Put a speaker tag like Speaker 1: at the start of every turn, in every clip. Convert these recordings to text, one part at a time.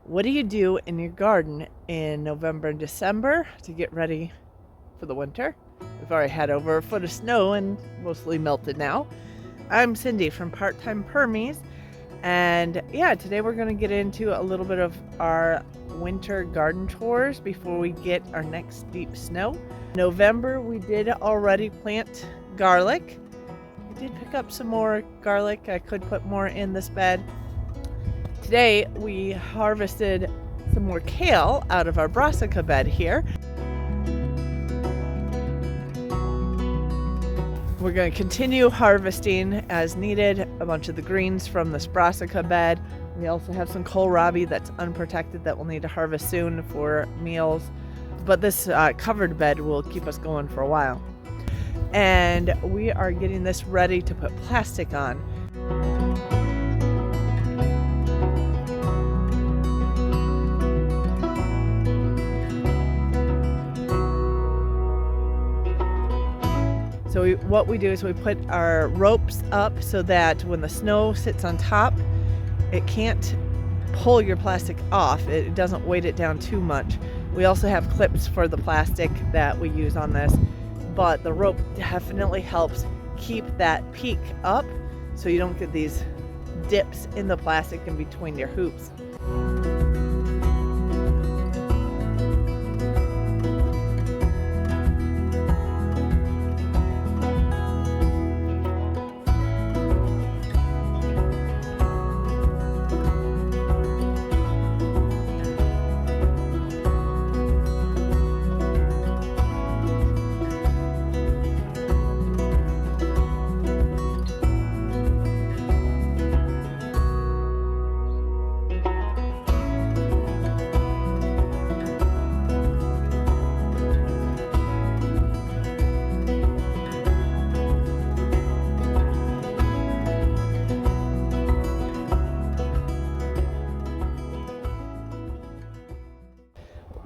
Speaker 1: What do you do in your garden in November and December to get ready for the winter? We've already had over a foot of snow and mostly melted now. I'm Cindy from Part-Time Permies, and today we're going to get into a little bit of our winter garden chores before we get our next deep snow. November, we did already plant garlic. I did pick up some more garlic. I could put more in this bed. Today we harvested some more kale out of our brassica bed here. We're going to continue harvesting as needed a bunch of the greens from this brassica bed. We also have some kohlrabi that's unprotected that we'll need to harvest soon for meals. But this covered bed will keep us going for a while. And we are getting this ready to put plastic on. So what we do is we put our ropes up so that when the snow sits on top, it can't pull your plastic off. It doesn't weight it down too much. We also have clips for the plastic that we use on this, but the rope definitely helps keep that peak up so you don't get these dips in the plastic in between your hoops.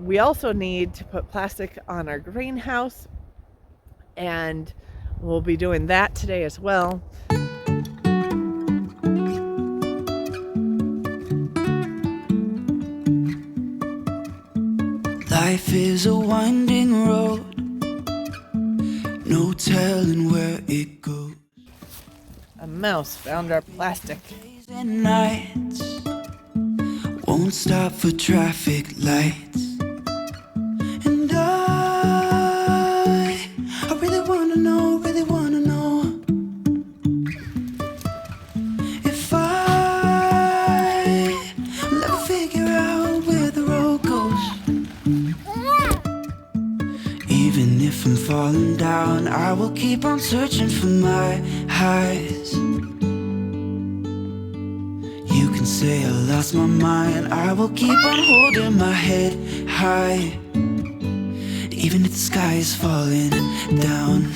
Speaker 1: We also need to put plastic on our greenhouse, and we'll be doing that today as well.
Speaker 2: Life is a winding road, no telling where it goes.
Speaker 1: A mouse found our plastic.
Speaker 2: Days and nights won't stop for traffic lights. And I really wanna know if I will ever figure out where the road goes. Even if I'm falling down, I will keep on searching for my highs. You can say I lost my mind, I will keep on holding my head high, even if the sky is falling down.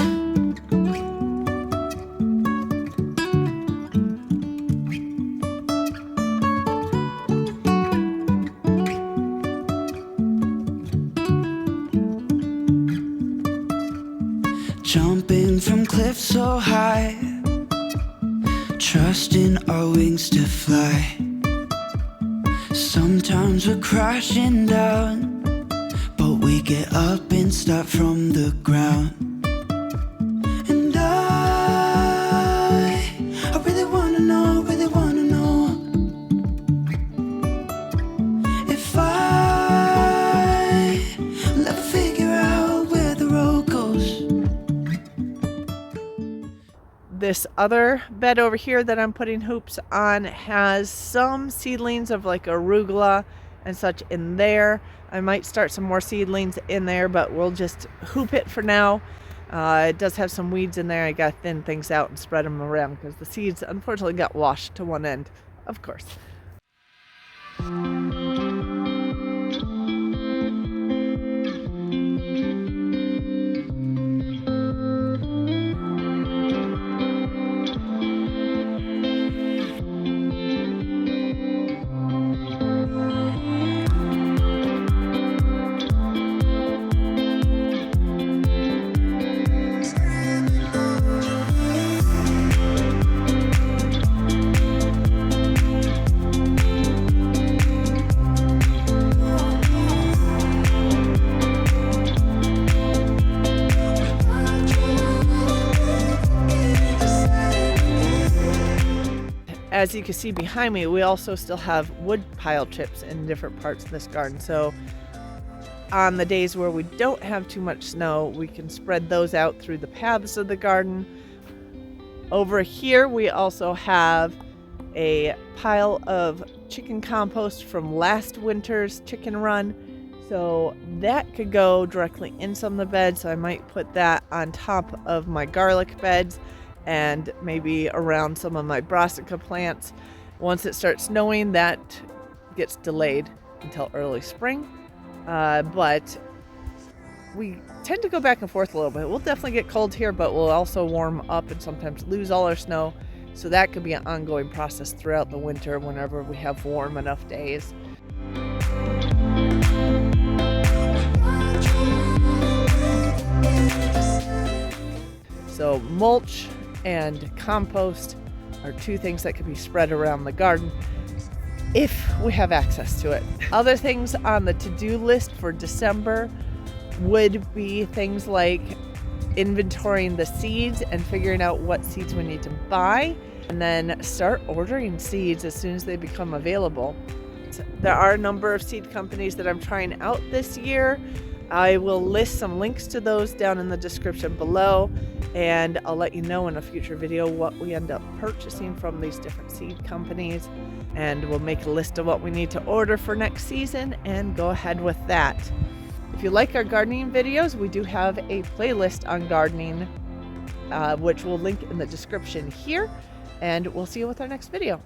Speaker 2: Jumping from cliffs so high, trusting our wings to fly. Sometimes we're crashing down, but we get up and start from the ground. And I really wanna know if I will ever figure out where the road goes.
Speaker 1: This other bed over here that I'm putting hoops on has some seedlings of like arugula and such in there. I might start some more seedlings in there, but we'll just hoop it for now. It does have some weeds in there. I gotta thin things out and spread them around because the seeds unfortunately got washed to one end, of course. as you can see behind me, we also still have wood pile chips in different parts of this garden. So on the days where we don't have too much snow, we can spread those out through the paths of the garden. Over here, we also have a pile of chicken compost from last winter's chicken run. So that could go directly in some of the beds. So I might put that on top of my garlic beds and maybe around some of my brassica plants. Once it starts snowing, that gets delayed until early spring. But we tend to go back and forth a little bit. We'll definitely get cold here, but we'll also warm up and sometimes lose all our snow. So that could be an ongoing process throughout the winter whenever we have warm enough days. So mulch and compost are two things that can be spread around the garden if we have access to it. Other things on the to-do list for December would be things like inventorying the seeds and figuring out what seeds we need to buy, and then start ordering seeds as soon as they become available. There are a number of seed companies that I'm trying out this year. I will list some links to those down in the description below, and I'll let you know in a future video what we end up purchasing from these different seed companies, and we'll make a list of what we need to order for next season and go ahead with that. If you like our gardening videos, we do have a playlist on gardening, which we'll link in the description here, and we'll see you with our next video.